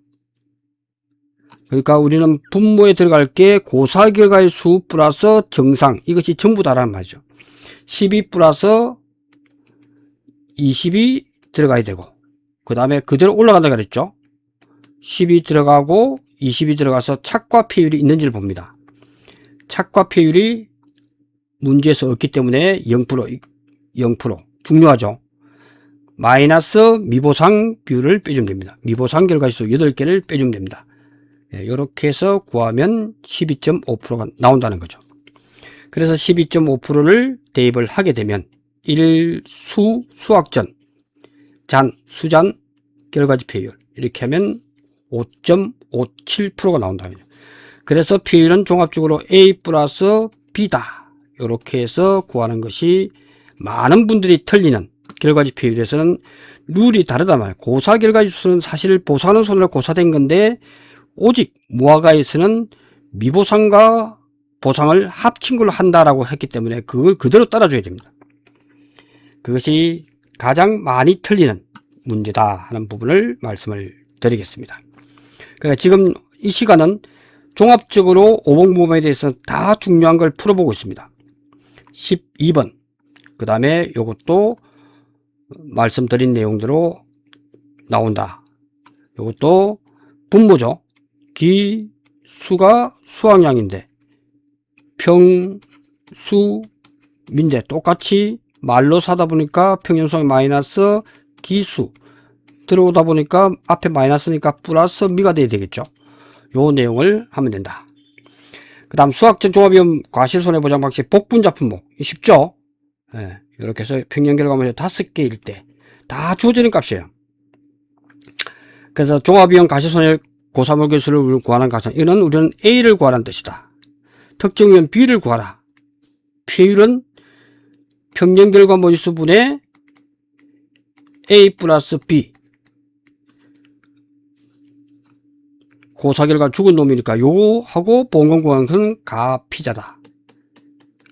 그러니까 우리는 분모에 들어갈 게 고사 결과의 수 플러스 정상, 이것이 전부 다라는 말이죠. 12 플러스 20이 들어가야 되고, 그 다음에 그대로 올라간다 그랬죠. 10이 들어가고 20이 들어가서 착과 폐율이 있는지를 봅니다. 착과 폐율이 문제에서 없기 때문에 0% 중요하죠. 마이너스 미보상 비율을 빼주면 됩니다. 미보상 결과지수 8개를 빼주면 됩니다. 이렇게 해서 구하면 12.5%가 나온다는 거죠. 그래서 12.5%를 대입을 하게 되면 수학전, 수잔 결과지폐율 이렇게 하면 5.57%가 나온다는 거죠. 그래서 비율은 종합적으로 A 플러스 B다. 이렇게 해서 구하는 것이 많은 분들이 틀리는 결과지폐율에서는 룰이 다르단 말이에요. 고사 결과지수는 사실 보상하는 손으로 고사된 건데, 오직 무화과에서는 미보상과 보상을 합친 걸로 한다라고 했기 때문에 그걸 그대로 따라줘야 됩니다. 그것이 가장 많이 틀리는 문제다 하는 부분을 말씀을 드리겠습니다. 그러니까 지금 이 시간은 종합적으로 오봉부분에 대해서 다 중요한 걸 풀어보고 있습니다. 12번 그 다음에 이것도 말씀드린 내용대로 나온다. 이것도 분모죠. 기수가 수학량인데 평수민데 똑같이 말로 사다 보니까 평균수학 마이너스 기수 들어오다 보니까 앞에 마이너스니까 플러스 미가 돼야 되겠죠. 요 내용을 하면 된다. 그 다음 수학적 종합위험 과실손해보장 방식 복분자 분모 쉽죠. 이렇게 해서 평년결과물이 5개일 때 다 주어지는 값이에요. 그래서 종합위험 과실손해 고사물 개수를 구하는 가상, 이는 우리는 A를 구하라는 뜻이다. 특정위험 B를 구하라. 폐율은 평년결과 모의수분의 A 플러스 B. 고사결과 죽은 놈이니까 요하고 보험금 구하는 것은 가피자다.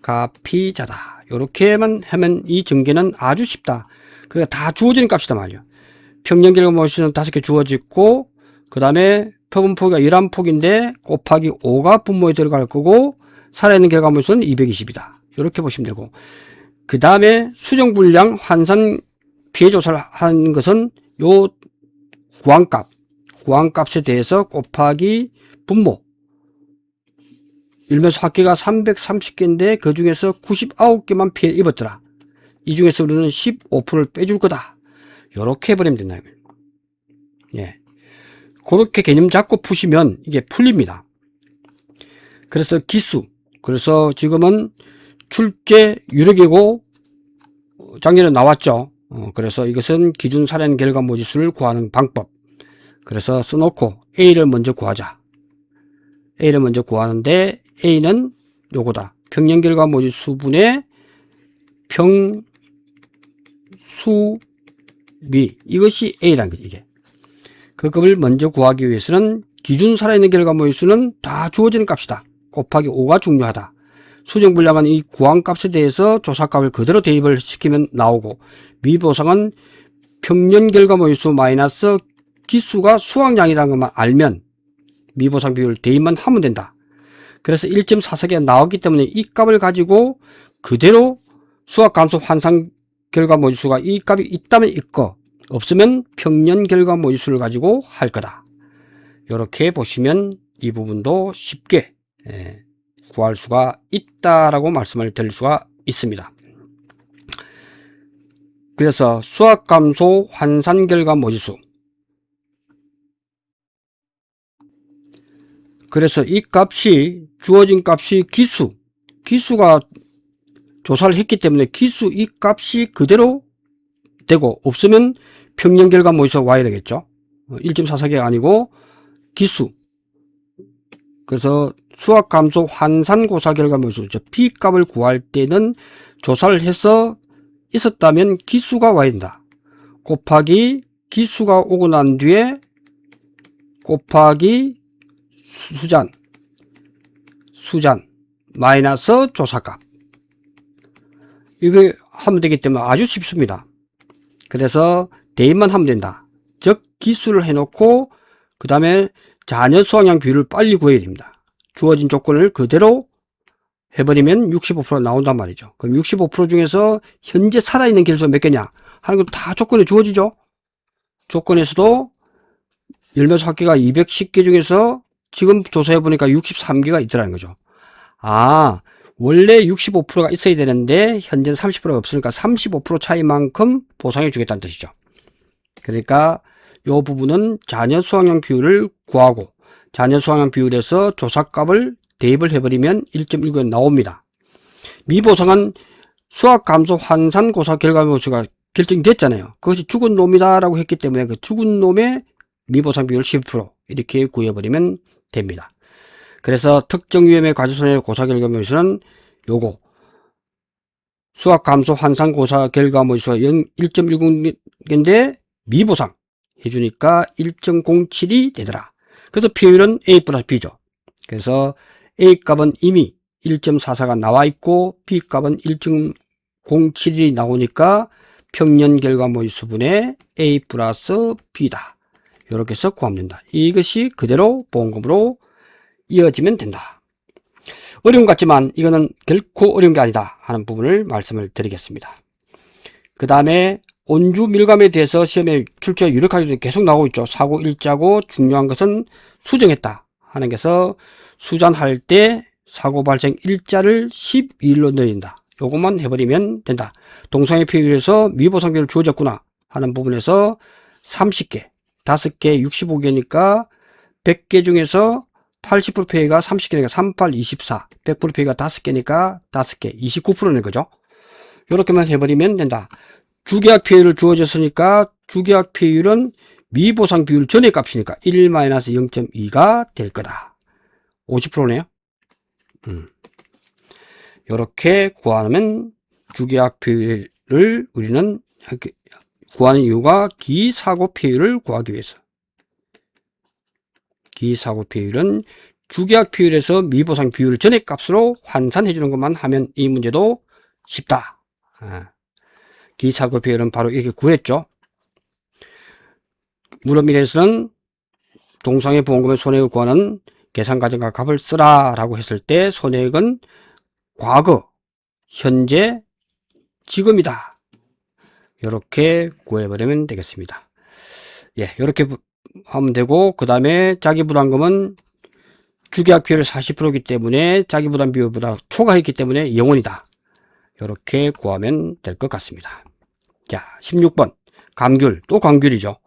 가피자다. 요렇게만 하면 이 전개는 아주 쉽다. 그게 다 주어지는 값이다 말이야. 평년결과 모의수는 5개 주어지고, 그 다음에 표분폭이가 11폭인데 곱하기 5가 분모에 들어갈 거고, 살아있는 결과물수는 220이다. 이렇게 보시면 되고, 그 다음에 수정불량 환산 피해조사를 하는 것은 요 구항값에 대해서 곱하기 분모. 일면수 합계가 330개인데 그 중에서 99개만 피해 입었더라. 이 중에서 우리는 15%를 빼줄 거다. 요렇게 해버리면 된다. 예. 그렇게 개념 잡고 푸시면 이게 풀립니다. 그래서 기수. 그래서 지금은 출제 유력이고 작년에 나왔죠. 그래서 이것은 기준 살인 결과 모지수를 구하는 방법. 그래서 써놓고 A를 먼저 구하자. A를 먼저 구하는데 A는 요거다. 평년 결과 모지수분의 평수미. 이것이 A라는 거지, 이게. 그 값을 먼저 구하기 위해서는 기준 살아있는 결과 모지수는 다 주어지는 값이다. 곱하기 5가 중요하다. 수정불량은 이 구항값에 대해서 조사값을 그대로 대입을 시키면 나오고, 미보상은 평년 결과 모의수 마이너스 기수가 수학량이라는 것만 알면 미보상 비율 대입만 하면 된다. 그래서 1.44개가 나왔기 때문에 이 값을 가지고 그대로 수학감소 환산 결과 모의수가 이 값이 있다면 있고, 없으면 평년 결과 모의수를 가지고 할 거다. 이렇게 보시면 이 부분도 쉽게 구할 수가 있다라고 말씀을 드릴 수가 있습니다. 그래서 수학감소 환산 결과 모지수. 그래서 이 값이 주어진 값이 기수가 조사를 했기 때문에 기수 이 값이 그대로 되고, 없으면 평년 결과 모의수가 와야 되겠죠. 1.44개가 아니고 기수. 그래서 수학감소 환산고사 결과 모의수, B값을 구할 때는 조사를 해서 있었다면 기수가 와야 된다. 곱하기 기수가 오고 난 뒤에 곱하기 수잔 마이너스 조사값. 이거 하면 되기 때문에 아주 쉽습니다. 그래서 대입만 하면 된다. 즉 기수를 해놓고 그 다음에 자녀 수확량 비율을 빨리 구해야 됩니다. 주어진 조건을 그대로 해버리면 65% 나온단 말이죠. 그럼 65% 중에서 현재 살아있는 개수가 몇 개냐 하는 거 다 조건에 주어지죠. 조건에서도 열매수 합계가 210개 중에서 지금 조사해보니까 63개가 있더라는 거죠. 아, 원래 65%가 있어야 되는데 현재는 30%가 없으니까 35% 차이만큼 보상해 주겠다는 뜻이죠. 그러니까 이 부분은 자녀 수확량 비율을 구하고 자녀 수확량 비율에서 조사값을 대입을 해버리면 1.19가 나옵니다. 미보상은 수학 감소 환산 고사 결과물수가 결정됐잖아요. 그것이 죽은 놈이다라고 했기 때문에 그 죽은 놈의 미보상 비율 10% 이렇게 구해버리면 됩니다. 그래서 특정 위험의 과실손해 고사 결과물수는 요거 수학 감소 환산 고사 결과물수가 1.10인데 미보상 해주니까 1.07이 되더라. 그래서 비율은 A 플러스 B죠. 그래서 A 값은 이미 1.44가 나와 있고 B 값은 1.07이 나오니까 평년 결과물수분의 A 플러스 B다. 이렇게 해서 구하면 된다. 이것이 그대로 보험금으로 이어지면 된다. 어려운 것 같지만 이거는 결코 어려운 게 아니다 하는 부분을 말씀을 드리겠습니다. 그 다음에 온주 밀감에 대해서 시험에 출제 유력하게 계속 나오고 있죠. 사고 일자고 중요한 것은 수정했다 하는 것에서 수잔할 때 사고 발생 일자를 12일로 넣어야 요것만 해버리면 된다. 동상의 비율에서 미보상 비율 주어졌구나 하는 부분에서 30개 5개 65개니까 100개 중에서 80% 피해가 30개니까 38, 24 100% 피해가 5개니까 5개 29%는 거죠. 이렇게만 해버리면 된다. 주계약 피해를 주어졌으니까 주계약 피해율은 미보상 비율 전의 값이니까 1-0.2가 될 거다. 50%네요. 이렇게 구하면 주계약 피해를 우리는 구하는 이유가 기사고 피해율을 구하기 위해서. 기사고 피해율은 주계약 피해율에서 미보상 비율 전의 값으로 환산해 주는 것만 하면 이 문제도 쉽다. 기사고 비율은 바로 이렇게 구했죠. 물어밀에서는 동상의 보험금의 손해액을 구하는 계산과정과 값을 쓰라 라고 했을 때 손해액은 과거, 현재, 지금이다. 이렇게 구해버리면 되겠습니다. 예, 이렇게 하면 되고 그 다음에 자기부담금은 주계약 비율 40%이기 때문에 자기부담 비율보다 초과했기 때문에 0원이다. 이렇게 구하면 될 것 같습니다. 자, 16번 감귤, 또 감귤이죠.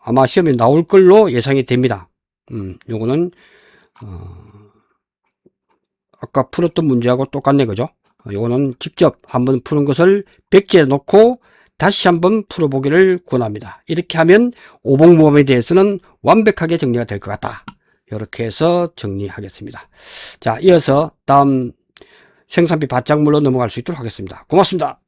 아마 시험에 나올 걸로 예상이 됩니다. 요거는 아까 풀었던 문제하고 똑같네, 그죠? 요거는 직접 한번 푸는 것을 백지에 놓고 다시 한번 풀어보기를 권합니다. 이렇게 하면 오봉모험에 대해서는 완벽하게 정리가 될 것 같다. 이렇게 해서 정리하겠습니다. 자, 이어서 다음 생산비 바짝물로 넘어갈 수 있도록 하겠습니다. 고맙습니다.